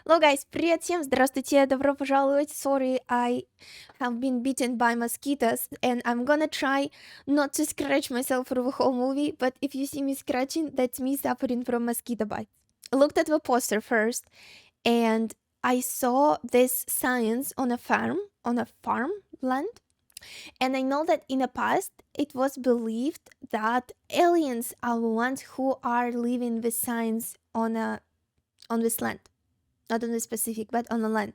Hello guys, привет всем, здравствуйте, добро пожаловать. Sorry, I have been bitten by mosquitoes and I'm gonna try not to scratch myself for the whole movie, but if you see me scratching, that's me suffering from mosquito bites. I looked at the poster first and I saw this science on a farmland, and I know that in the past it was believed that aliens are the ones who are living with science on this land. Not on the specific, but on the land.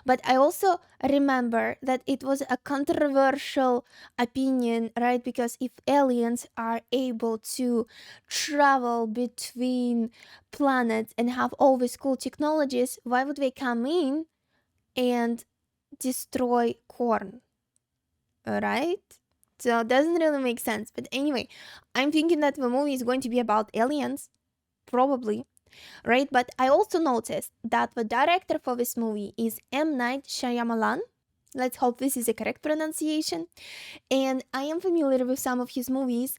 But I also remember that it was a controversial opinion, right? Because if aliens are able to travel between planets and have all these cool technologies, why would they come in and destroy corn? Right? So it doesn't really make sense. But anyway, I'm thinking that the movie is going to be about aliens, probably. Right, but I also noticed that the director for this movie is M. Night Shyamalan. Let's hope this is the correct pronunciation. And I am familiar with some of his movies,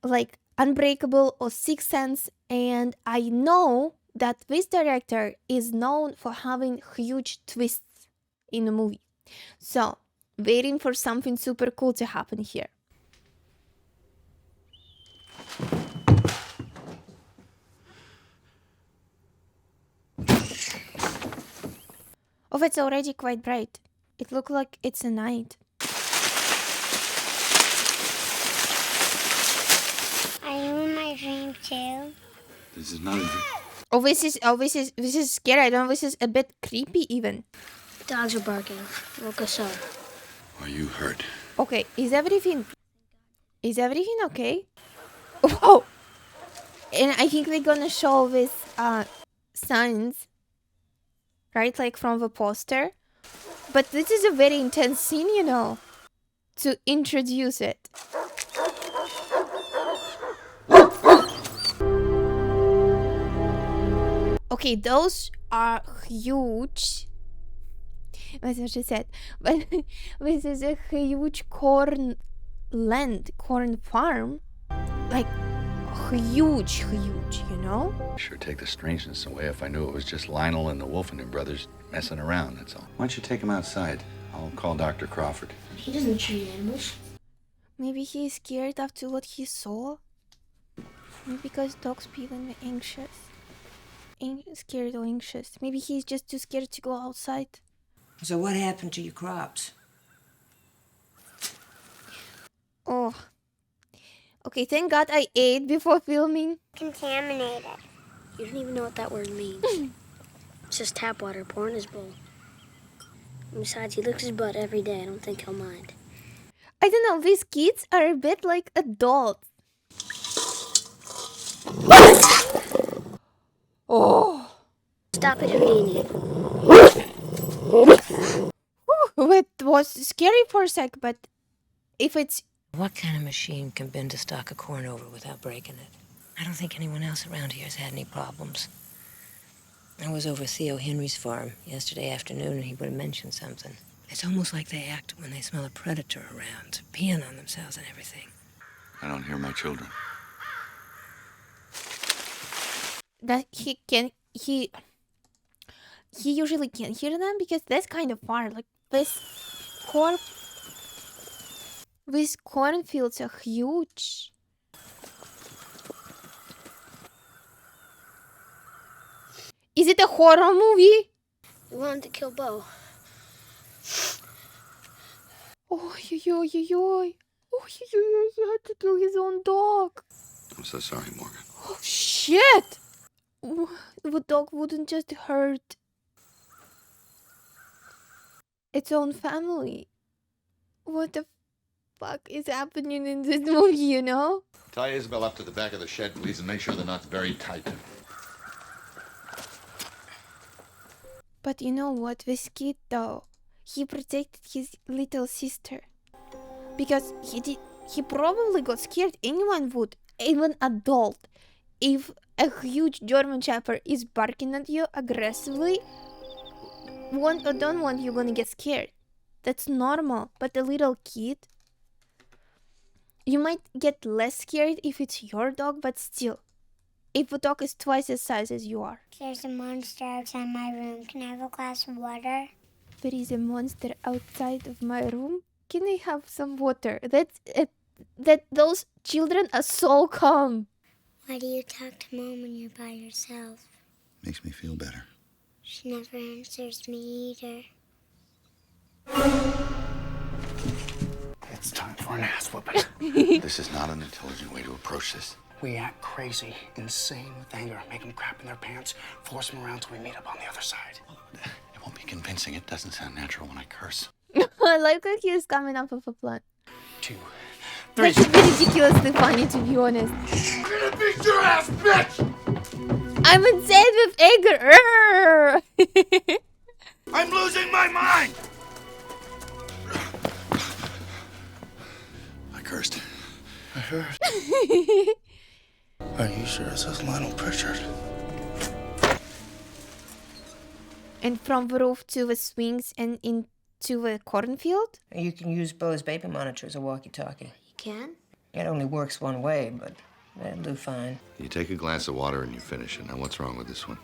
like Unbreakable or Sixth Sense, and I know that this director is known for having huge twists in the movie. So, waiting for something super cool to happen here. Oh, it's already quite bright. It looks like it's a night. Are you in my dream too? This is not a dream. This is scary. I don't know, this is a bit creepy even. Dogs are barking. Woke us up. Are you hurt? Okay, is everything okay? Whoa! And I think we're gonna show this signs, right? Like from the poster. But this is a very intense scene, you know, to introduce it. Okay, those are huge. That's what she said. But this is a huge corn farm. Like, huge, you know? Sure take the strangeness away if I knew it was just Lionel and the Wolfenden brothers messing around, that's all. Why don't you take him outside? I'll call Dr. Crawford. He doesn't treat animals. Maybe he's scared after what he saw. Maybe because dogs be when they're anxious. Scared or anxious. Maybe he's just too scared to go outside. So what happened to your crops? Oh. Okay, thank God I ate before filming. Contaminated. You don't even know what that word means. It's just tap water pouring his bowl. And besides, he licks his butt every day. I don't think he'll mind. I don't know, these kids are a bit like adults. Oh. Stop it, Houdini. It was scary for a sec, but if it's... What kind of machine can bend a stalk of corn over without breaking it? I don't think anyone else around here has had any problems. I was over Theo Henry's farm yesterday afternoon, and he would have mentioned something. It's almost like they act when they smell a predator around, peeing on themselves and everything. I don't hear my children. That he usually can't hear them because that's kind of far. Like these cornfields are huge. Is it a horror movie? We wanted to kill Bo. Oh, yo. Oh, he had to kill his own dog. I'm so sorry, Morgan. Oh, shit! The dog wouldn't just hurt its own family. What the fuck is happening in this movie, you know? Tie Isabel up to the back of the shed, please, and make sure the knot's very tight. But you know what? This kid, though, he protected his little sister. Because he probably got scared. Anyone would, even adult. If a huge German Shepherd is barking at you aggressively, want or don't want, you're gonna get scared. That's normal. But a little kid, you might get less scared if it's your dog, but still, If a dog is twice as size as you are. There's a monster outside my room. Can I have a glass of water? There is a monster outside of my room. Can I have some water? That's it. That those children are so calm. Why do you talk to Mom when you're by yourself? Makes me feel better. She never answers me either. It's time for an ass whooping. This is not an intelligent way to approach this. We act crazy, insane with anger, make them crap in their pants, force them around till we meet up on the other side. It won't be convincing. It doesn't sound natural when I curse. I like that he is coming up with a plan. 2, 3. That should be ridiculously funny, to be honest. I'm gonna beat your ass, bitch! I'm insane with anger. I'm losing my mind! I cursed. I heard. Are you sure it says Lionel Pritchard? And from the roof to the swings and into the cornfield? You can use Bo's baby monitor as a walkie-talkie. You can? It only works one way, but that'll do fine. You take a glass of water and you finish it. Now, what's wrong with this one?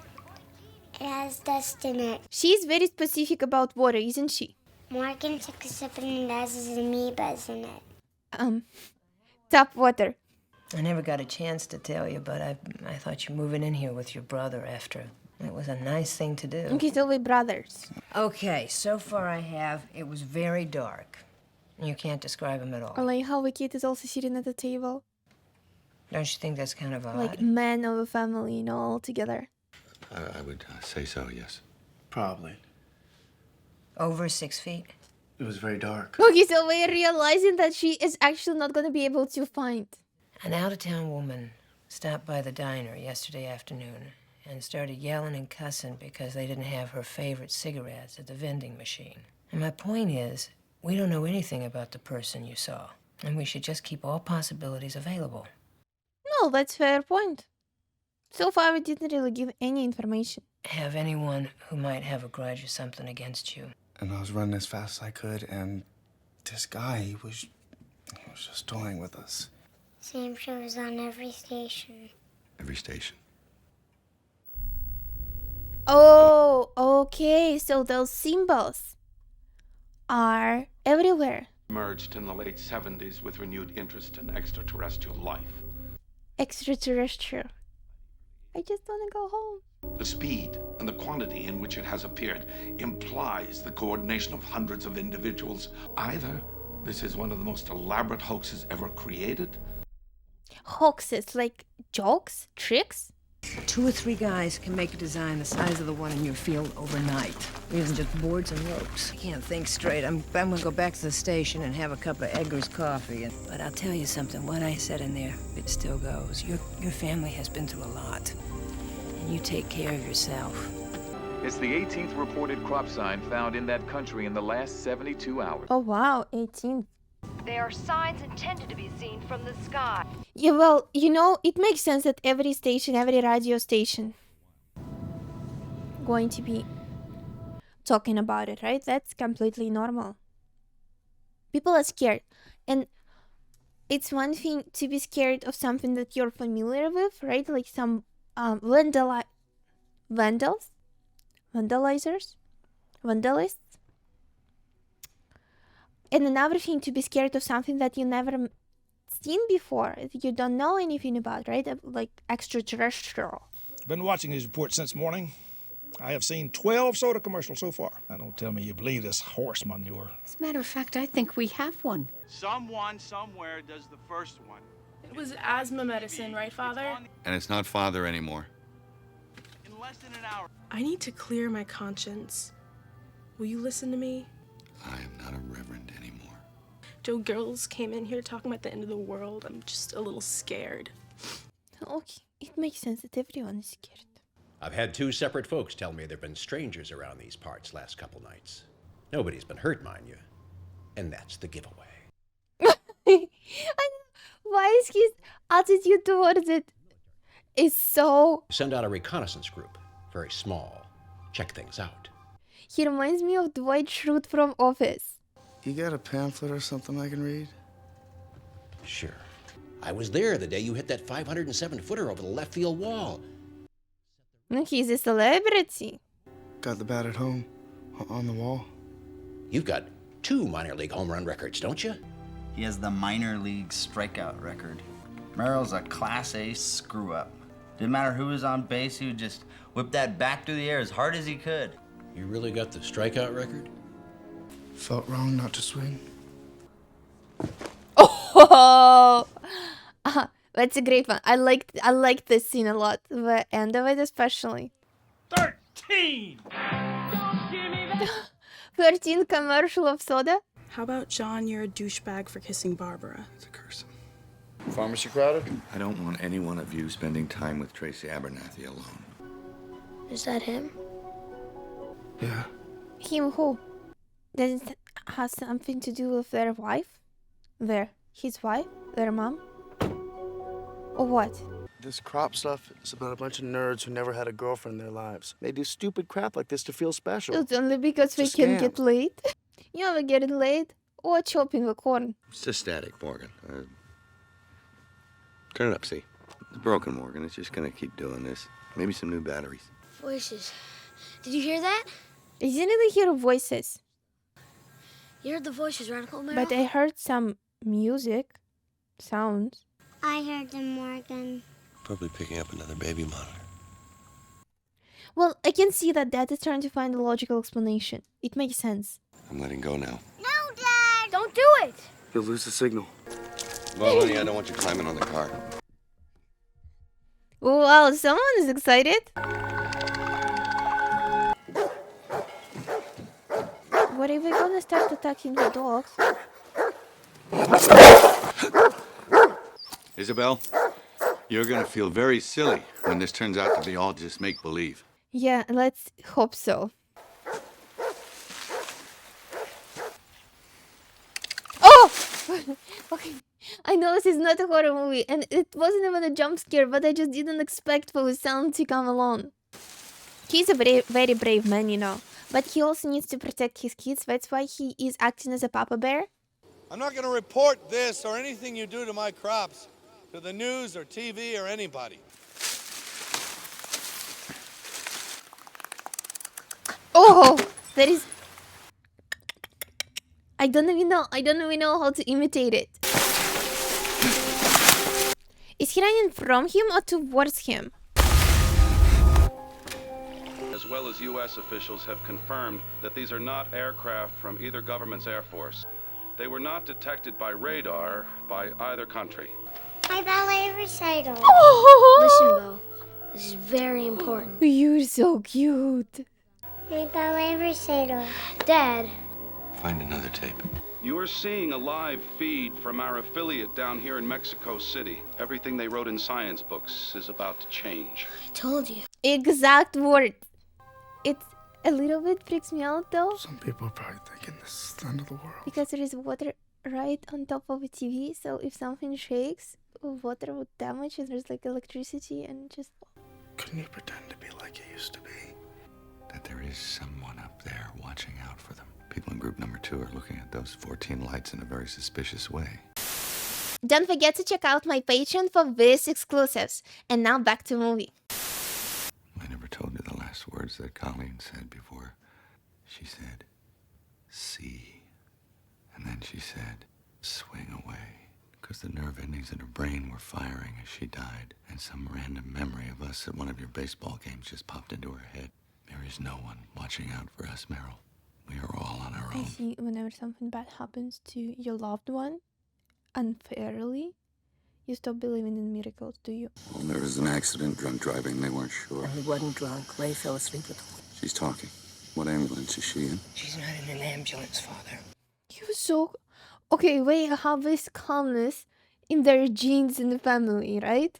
It has dust in it. She's very specific about water, isn't she? Morgan took a sip and it has amoebas in it. Tap water. I never got a chance to tell you, but I thought you moving in here with your brother after. It was a nice thing to do. Okay, so we're brothers. Okay, so far I have. It was very dark. You can't describe him at all. I like how the kid is also sitting at the table. Don't you think that's kind of odd? Like men of a family, you know, all together. I would say so, yes. Probably. Over 6 feet? It was very dark. Okay, so we're realizing that she is actually not going to be able to find. An out-of-town woman stopped by the diner yesterday afternoon and started yelling and cussing because they didn't have her favorite cigarettes at the vending machine. And my point is, we don't know anything about the person you saw, and we should just keep all possibilities available. No, that's fair point. So far, we didn't really give any information. Have anyone who might have a grudge or something against you. And I was running as fast as I could, and this guy, he was just toying with us. Same shows on every station. Every station. Oh, okay. So those symbols are everywhere. Emerged in the late 70s with renewed interest in extraterrestrial life. Extraterrestrial. I just want to go home. The speed and the quantity in which it has appeared implies the coordination of hundreds of individuals. Either this is one of the most elaborate hoaxes ever created. Hoaxes, like jokes, tricks? 2 or 3 guys can make a design the size of the one in your field overnight, using just boards and ropes. I can't think straight. I'm gonna go back to the station and have a cup of Edgar's coffee. But I'll tell you something. What I said in there, it still goes. Your family has been through a lot, and you take care of yourself. It's the 18th reported crop sign found in that country in the last 72 hours. Oh wow, 18. They are signs intended to be seen from the sky. Yeah, well, you know, it makes sense that every station, every radio station going to be talking about it, right? That's completely normal. People are scared. And it's one thing to be scared of something that you're familiar with, right? Like some vandalizers? Vandalists? And another thing to be scared of something that you never seen before, you don't know anything about, right? Like extraterrestrial. Been watching these reports since morning. I have seen 12 soda commercials so far. Now don't tell me you believe this horse manure. As a matter of fact, I think we have one. Someone somewhere does the first one. It was asthma medicine, right, Father? And it's not father anymore. In less than an hour. I need to clear my conscience. Will you listen to me? I am not a reverend anymore. Joe, girls came in here talking about the end of the world. I'm just a little scared. Okay, it makes sense that everyone is scared. I've had 2 separate folks tell me there have been strangers around these parts last couple nights. Nobody's been hurt, mind you. And that's the giveaway. Why is his attitude towards it is so... Send out a reconnaissance group. Very small. Check things out. He reminds me of Dwight Schrute from Office. You got a pamphlet or something I can read? Sure. I was there the day you hit that 507-footer over the left field wall. He's a celebrity. Got the bat at home, on the wall. You've got 2 minor league home run records, don't you? He has the minor league strikeout record. Merrill's a Class A screw-up. Didn't matter who was on base, he would just whip that bat through the air as hard as he could. You really got the strikeout record? Felt wrong not to swing. Oh, that's a great one. I liked this scene a lot. The end of it especially. 13! 13 commercial of soda. How about, John, you're a douchebag for kissing Barbara? It's a curse. Pharmacy crowded? I don't want any one of you spending time with Tracy Abernathy alone. Is that him? Yeah. Him who? Does it have something to do with their wife? His wife? Their mom? Or what? This crop stuff is about a bunch of nerds who never had a girlfriend in their lives. They do stupid crap like this to feel special. It's only because we It's a can scam. get laid. You ever get laid? Or chopping the corn? It's just static, Morgan. Turn it up, see? It's broken, Morgan. It's just gonna keep doing this. Maybe some new batteries. Voices. Did you hear that? I didn't really hear voices, You heard the voices, right, Uncle Merrill? but I heard some music, sounds. I heard them, Morgan. Probably picking up another baby monitor. Well, I can see that is trying to find a logical explanation. It makes sense. I'm letting go now. No, Dad! Don't do it! You'll lose the signal. Well, honey, I don't want you climbing on the car. Wow, someone is excited. What if we're gonna start attacking the dogs? Isabel, you're gonna feel very silly when this turns out to be all just make-believe. Yeah, let's hope so. Oh! Okay, I know this is not a horror movie, and it wasn't even a jump scare, but I just didn't expect for the sound to come along. He's a very brave man, you know, but he also needs to protect his kids. That's why he is acting as a papa bear. I'm not going to report this or anything you do to my crops to the news or TV or anybody. Oh, that is... I don't even know how to imitate it. Is he running from him or towards him? As well as U.S. officials have confirmed that these are not aircraft from either government's air force. They were not detected by radar by either country. My ballet recital. Listen, Bo. This is very important. You're so cute. My ballet recital. Dad. Find another tape. You are seeing a live feed from our affiliate down here in Mexico City. Everything they wrote in science books is about to change. I told you. Exact words. It's a little bit freaks me out though. Some people are probably thinking this is the end of the world. Because there is water right on top of the TV, so if something shakes, water would damage and there's like electricity and just... Couldn't you pretend to be like you used to be? That there is someone up there watching out for them. People in group number 2 are looking at those 14 lights in a very suspicious way. Don't forget to check out my Patreon for this exclusives. And now back to movie. I never told you the last words that Colleen said before. She said, see. And then she said, swing away. Because the nerve endings in her brain were firing as she died. And some random memory of us at one of your baseball games just popped into her head. There is no one watching out for us, Meryl. We are all on our I own. see whenever something bad happens to your loved one, unfairly, you stop believing in miracles, do you? Well, there was an accident, drunk driving. They weren't sure. He wasn't drunk. Ray fell asleep at the... She's talking. What ambulance is she in? She's not in an ambulance, Father. He was so... Okay, they have this calmness in their genes in the family, right?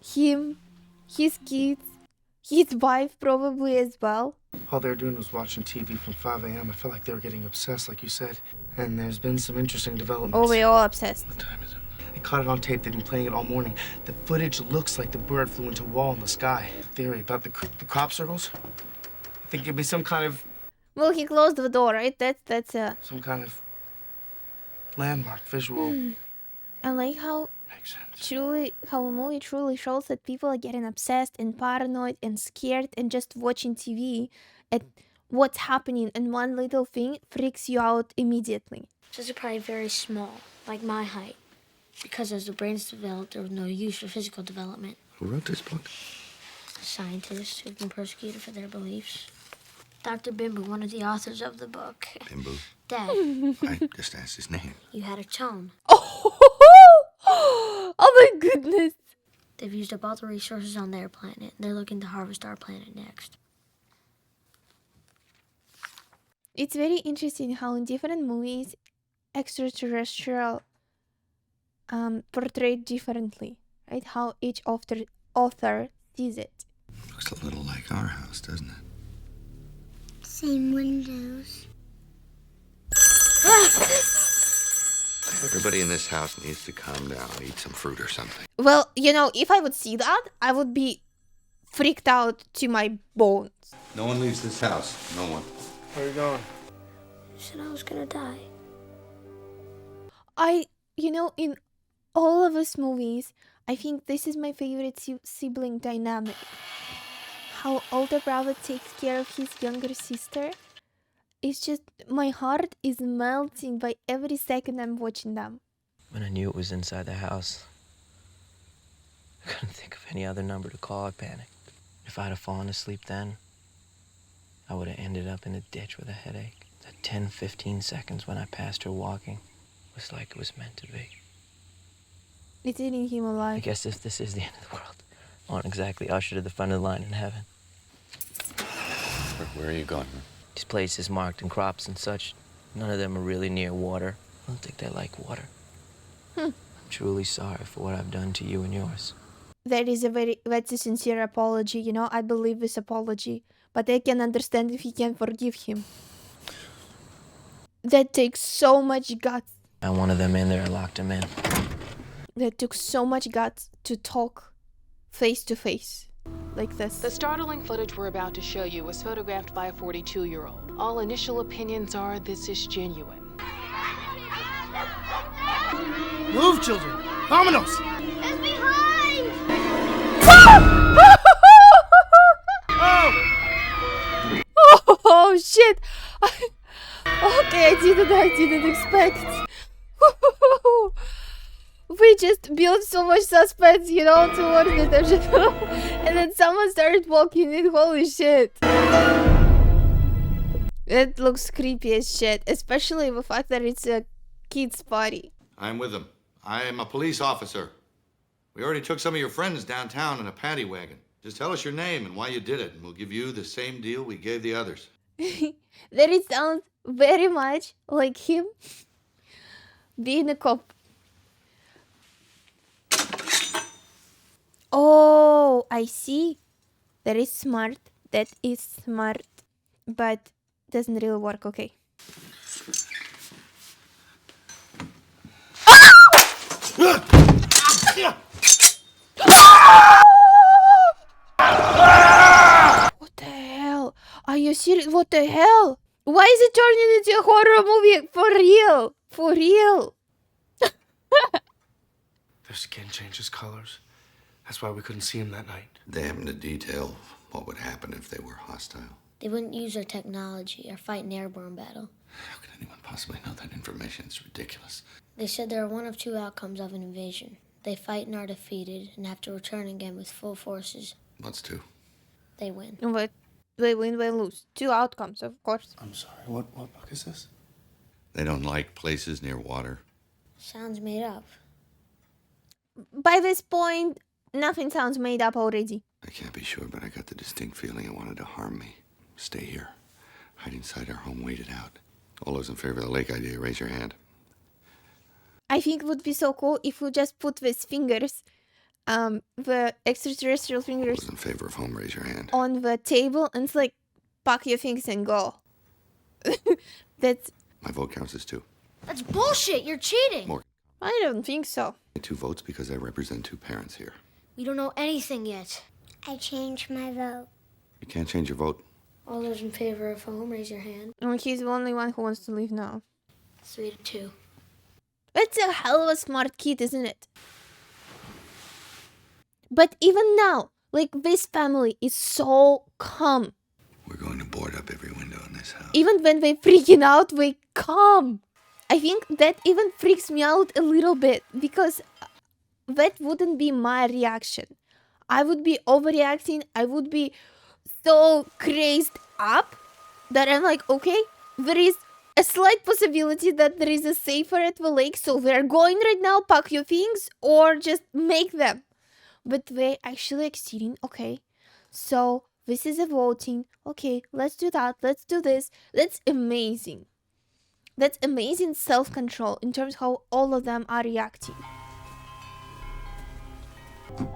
Him, his kids, his wife probably as well. All they were doing was watching TV from 5 a.m. I felt like they were getting obsessed, like you said. And there's been some interesting developments. Oh, we're all obsessed. What time is it? I caught it on tape. They've been playing it all morning. The footage looks like the bird flew into a wall in the sky. The theory about the crop circles? I think it'd be some kind of... Well, he closed the door, right? That's Some kind of landmark, visual I like how a movie truly shows that people are getting obsessed and paranoid and scared and just watching TV at what's happening, and one little thing freaks you out immediately. These are probably very small, like my height. Because as the brains developed, there was no use for physical development. Who wrote this book? Scientists who've been persecuted for their beliefs. Dr. Bimbu, one of the authors of the book. Bimbu? Dad, I just asked his name. you had a tone. Oh my goodness. They've used up all the resources on their planet. They're looking to harvest our planet next. It's very interesting how in different movies extraterrestrial portrayed differently, right? How each author sees it. Looks a little like our house, doesn't it? Same windows. Everybody in this house needs to calm down, eat some fruit or something. Well, if I would see that, I would be freaked out to my bones. No one leaves this house. No one. Where are you going? I said I was gonna die. In all of us movies, I think this is my favorite sibling dynamic. How older brother takes care of his younger sister. It's just, my heart is melting by every second I'm watching them. When I knew it was inside the house, I couldn't think of any other number to call. I panicked. If I'd have fallen asleep then, I would have ended up in a ditch with a headache. That 10-15 seconds when I passed her walking was like it was meant to be. It's eating him alive. I guess if this is the end of the world, I won't exactly usher to the front of the line in heaven. Where are you going? These places marked in crops and such, none of them are really near water. I don't think they like water. I'm truly sorry for what I've done to you and yours. That's a sincere apology, I believe this apology, but I can understand if he can forgive him. That takes so much guts. I wanted them in there, I locked them in. That took so much guts to talk face to face like this. The startling footage we're about to show you was photographed by a 42-year-old. All initial opinions are this is genuine. Move, children! Vámonos! It's behind! Oh shit! Okay, I didn't expect. We just built so much suspense, towards it, and then someone started walking in. Holy shit! It looks creepy as shit, especially the fact that it's a kids' party. I'm with them. I am a police officer. We already took some of your friends downtown in a paddy wagon. Just tell us your name and why you did it, and we'll give you the same deal we gave the others. That it sounds very much like him being a cop. Oh, I see. That is smart. That is smart. But doesn't really work. Okay. What the hell? Are you serious? What the hell? Why is it turning into a horror movie? For real? For real? Their skin changes colors. That's why we couldn't see him that night. They haven't to detail what would happen if they were hostile. They wouldn't use our technology or fight an airborne battle. How could anyone possibly know that information? It's ridiculous. They said there are one of two outcomes of an invasion. They fight and are defeated and have to return again with full forces. What's two? They win. But they win, they lose. Two outcomes, of course. I'm sorry, what book is this? They don't like places near water. Sounds made up. By this point, nothing sounds made up already. I can't be sure, but I got the distinct feeling it wanted to harm me. Stay here. Hide inside our home, wait it out. All those in favor of the lake idea, raise your hand. I think it would be so cool if we just put these fingers, the extraterrestrial fingers, All those in favor of home, raise your hand. on the table, and it's like, pack your things and go. That's... My vote counts as two. That's bullshit! You're cheating! More. I don't think so. 2 votes because I represent 2 parents here. We don't know anything yet. I changed my vote. You can't change your vote. All those in favor of home, raise your hand. And he's the only one who wants to leave now. 3-2. It's a hell of a smart kid, isn't it? But even now, like, this family is so calm. We're going to board up every window in this house. Even when they freaking out, they calm. I think that even freaks me out a little bit because that wouldn't be my reaction. I would be overreacting. I would be so crazed up that I'm like, okay, there is a slight possibility that there is a safer at the lake, so we're going right now, pack your things, or just make them. But they actually exceeding, okay, so this is a voting, okay, let's do that, let's do this. That's amazing. That's amazing self-control in terms of how all of them are reacting.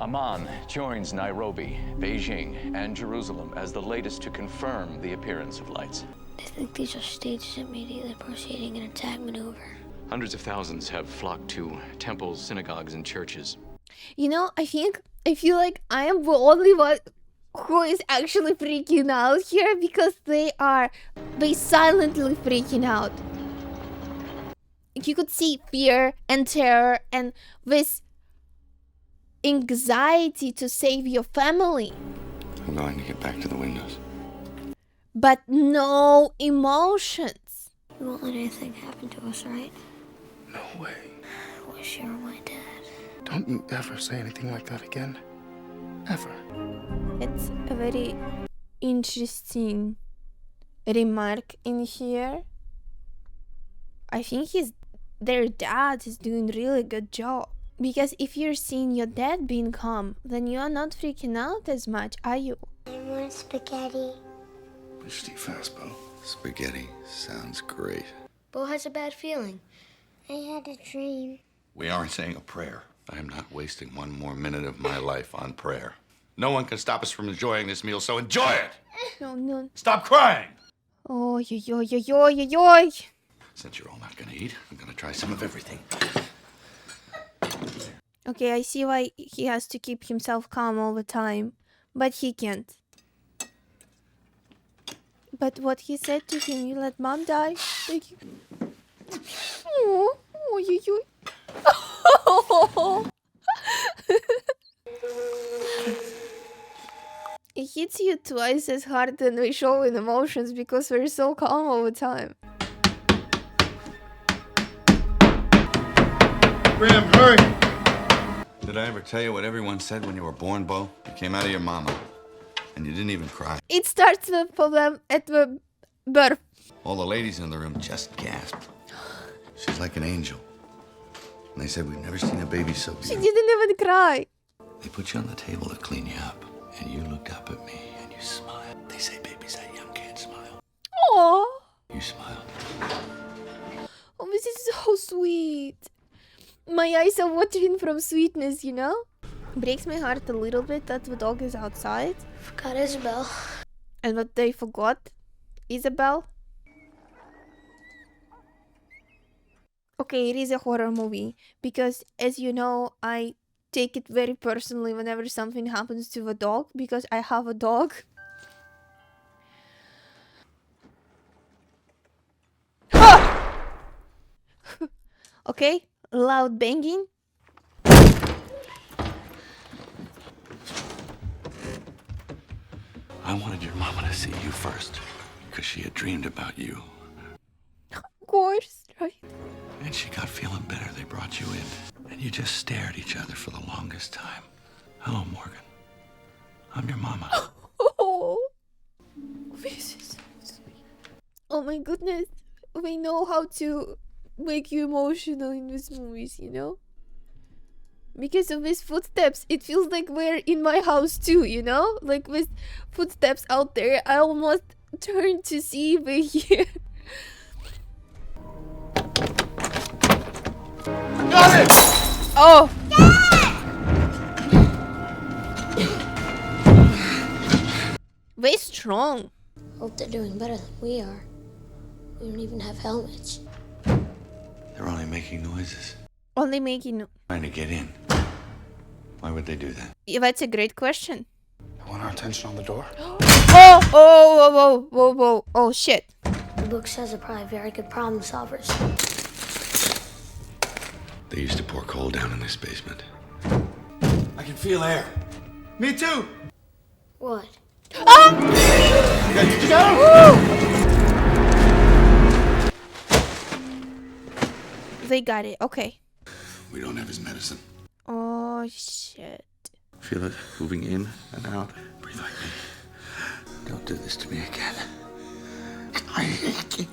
Amman joins Nairobi, Beijing, and Jerusalem as the latest to confirm the appearance of lights. I think these are staged immediately proceeding an attack maneuver. Hundreds of thousands have flocked to temples, synagogues, and churches. You know, I feel like I am the only one who is actually freaking out here because they silently freaking out. You could see fear and terror and this anxiety to save your family. I'm going to get back to the windows. But no emotions. You won't let anything happen to us, right? No way. I wish you were my dad. Don't you ever say anything like that again. Ever. It's a very interesting remark in here. I think their dad is doing a really good job. Because if you're seeing your dad being calm, then you're not freaking out as much, are you? I want spaghetti. Which do you fast, Bo? Spaghetti sounds great. Bo has a bad feeling. I had a dream. We aren't saying a prayer. I am not wasting one more minute of my life on prayer. No one can stop us from enjoying this meal, so enjoy it! No. Stop crying! Oh, yo. Since you're all not gonna eat, I'm gonna try some of everything. Okay, I see why he has to keep himself calm all the time, but he can't. But what he said to him, you let mom die? Like, oh, yo. It hits you twice as hard than we show in emotions because we're so calm all the time. Graham, hurry! Did I ever tell you what everyone said when you were born, Bo? You came out of your mama, and you didn't even cry. It starts the problem at the birth. All the ladies in the room just gasped. She's like an angel. And they said, we've never seen a baby so She beautiful. didn't even cry. They put you on the table to clean you up, and you looked up at me, and you smiled. They say babies that young can't smile. Aww. You smiled. Oh, this is so sweet. My eyes are watering from sweetness, you know? Breaks my heart a little bit that the dog is outside. Forgot Isabel. And what they forgot? Isabel? Okay, it is a horror movie. Because, as you know, I take it very personally whenever something happens to a dog. Because I have a dog. Okay, loud banging. I wanted your mama to see you first, because she had dreamed about you. Of course, right? And she got feeling better. They brought you in, and you just stared at each other for the longest time. Hello, Morgan. I'm your mama. Oh, this is so sweet. Oh my goodness. We know how to make you emotional in these movies, you know? Because of these footsteps, it feels like we're in my house too, you know? Like with footsteps out there, I almost turned to see if we're here. Got it! Oh! Very strong. Hope they're doing better than we are. We don't even have helmets. They're only making noises. Only making... Trying to get in. Why would they do that? Yeah, that's a great question. You want our attention on the door? Whoa. Oh, shit. The book says they're probably very good problem solvers. They used to pour coal down in this basement. I can feel air. Me too. What? They got it. Okay. We don't have his medicine. Oh, shit. Feel it moving in and out. Breathe like me. Don't do this to me again. I hate you.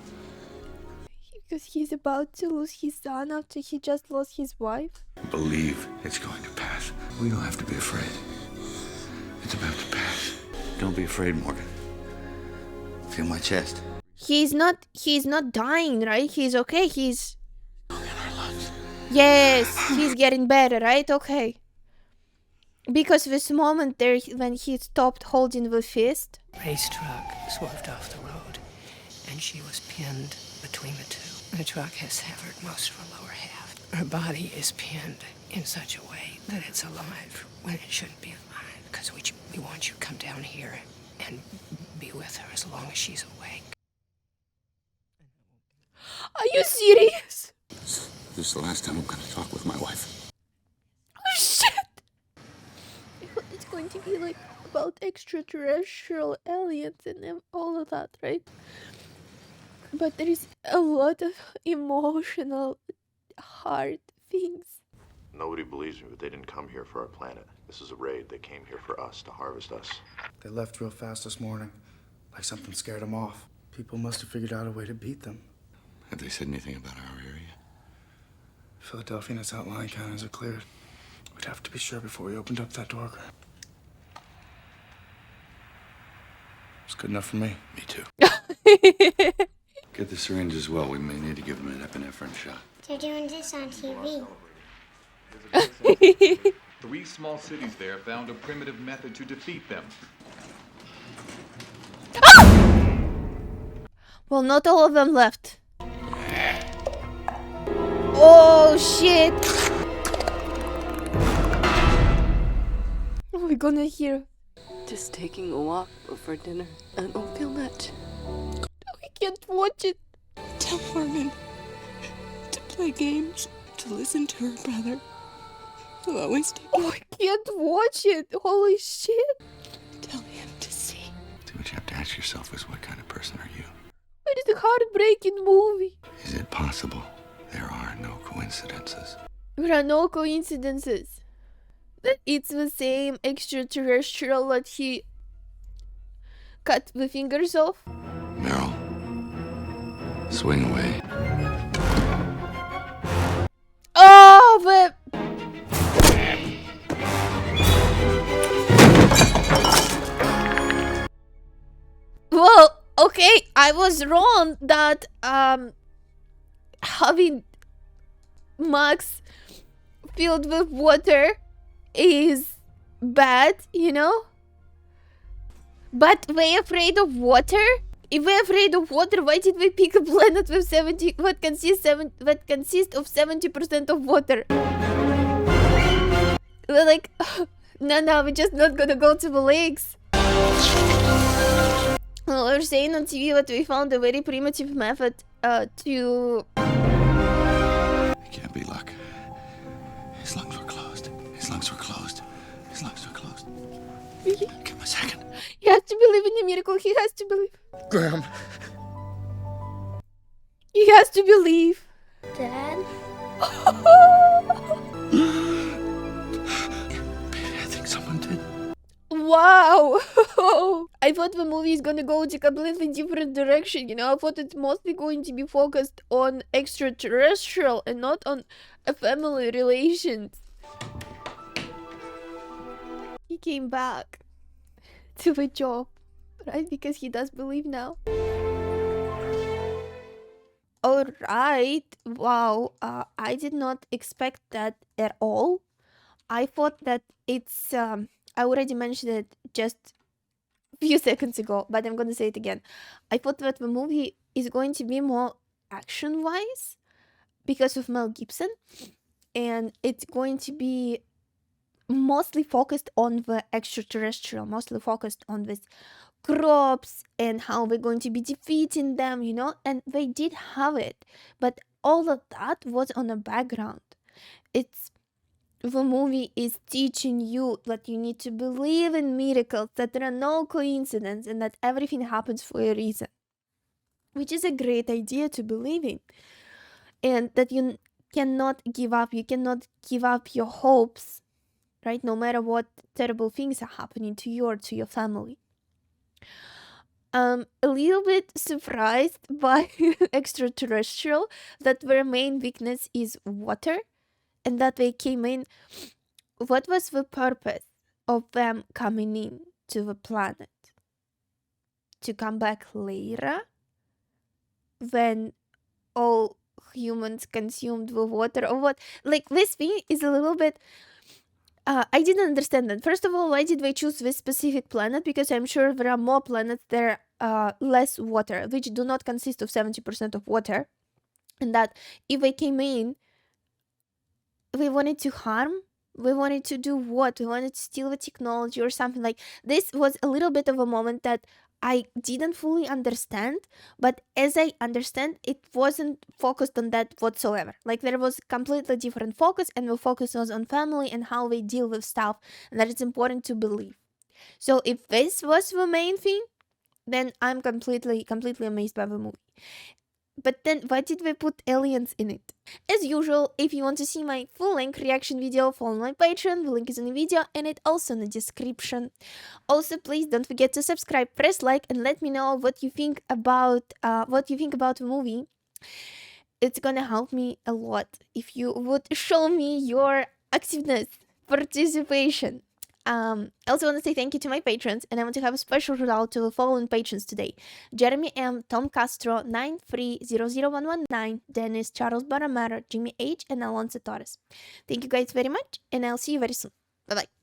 Because he's about to lose his son after he just lost his wife. Believe it's going to pass. We don't have to be afraid. It's about to pass. Don't be afraid, Morgan. Feel my chest. He's not dying, right? He's okay. He's... Yes, he's getting better, right? Okay. Because this moment there, when he stopped holding the fist. Race truck swerved off the road, and she was pinned between the two. The truck has severed most of her lower half. Her body is pinned in such a way that it's alive when it shouldn't be alive. Because we want you to come down here and be with her as long as she's awake. Are you serious? This is the last time I'm going to talk with my wife. Oh, shit! It's going to be like about extraterrestrial aliens and all of that, right? But there is a lot of emotional, hard things. Nobody believes me, but they didn't come here for our planet. This is a raid. They came here for us, to harvest us. They left real fast this morning, like something scared them off. People must have figured out a way to beat them. Have they said anything about our area? Philadelphia and its outlying counties are cleared. We'd have to be sure before we opened up that door. It's good enough for me. Me too. Get the syringe as well. We may need to give him an epinephrine shot. They're doing this on TV. 3 small cities there found a primitive method to defeat them. Well, not all of them left. Oh, shit! Oh, we're gonna hear. Just taking a walk before dinner. I don't feel much. We can't watch it. Tell Norman to play games, to listen to her brother. He'll always take Oh, I can't watch it. Holy shit. Tell him to see. See, what you have to ask yourself is, what kind of person are you? It is a heartbreaking movie. Is it possible there are no coincidences? There are no coincidences. That it's the same extraterrestrial that he cut the fingers off. Meryl, swing away. Oh, but... Well, okay, I was wrong that having mugs filled with water is bad, you know? But we're afraid of water? If we're afraid of water, why did we pick a planet with what consists of 70% of water? We're like, no, we're just not gonna go to the lakes. Well, we're saying on TV that we found a very primitive method to... It can't be luck. His lungs were closed. His lungs were closed. His lungs were closed. Give him a second. He has to believe in the miracle. He has to believe. Graham. He has to believe. Dad? I think someone did. Wow. I thought the movie is gonna go in a completely different direction, you know? I thought it's mostly going to be focused on extraterrestrial and not on a family relations. He came back to the job, right? Because he does believe now. Alright. Wow. I did not expect that at all. I thought that it's... I already mentioned it just a few seconds ago, but I'm gonna say it again. I thought that the movie is going to be more action-wise because of Mel Gibson, and it's going to be mostly focused on the extraterrestrial, mostly focused on this crops and how we're going to be defeating them, you know, and they did have it, but all of that was on the background. The movie is teaching you that you need to believe in miracles, that there are no coincidences, and that everything happens for a reason. Which is a great idea to believe in. And that you cannot give up. You cannot give up your hopes, right? No matter what terrible things are happening to you or to your family. A little bit surprised by Extraterrestrial that their main weakness is water, and that they came in. What was the purpose of them coming in to the planet? To come back later? When all humans consumed the water, or what? Like, this thing is a little bit... I didn't understand that. First of all, why did they choose this specific planet? Because I'm sure there are more planets that are less water, which do not consist of 70% of water. And that if they came in, we wanted to harm? We wanted to do what? We wanted to steal the technology or something like... This was a little bit of a moment that I didn't fully understand, but as I understand, it wasn't focused on that whatsoever. Like, there was completely different focus, and the focus was on family and how they deal with stuff, and that it's important to believe. So if this was the main thing, then I'm completely amazed by the movie. But then, why did we put aliens in it? As usual, if you want to see my full-length reaction video, follow my Patreon. The link is in the video and it also in the description. Also, please don't forget to subscribe, press like, and let me know what you think about the movie. It's gonna help me a lot if you would show me your activeness, participation. I also want to say thank you to my patrons, and I want to have a special shout out to the following patrons today: Jeremy M, Tom Castro, 9300119, Dennis, Charles Baramara, Jimmy H, and Alonso Torres. Thank you guys very much, and I'll see you very soon. Bye bye.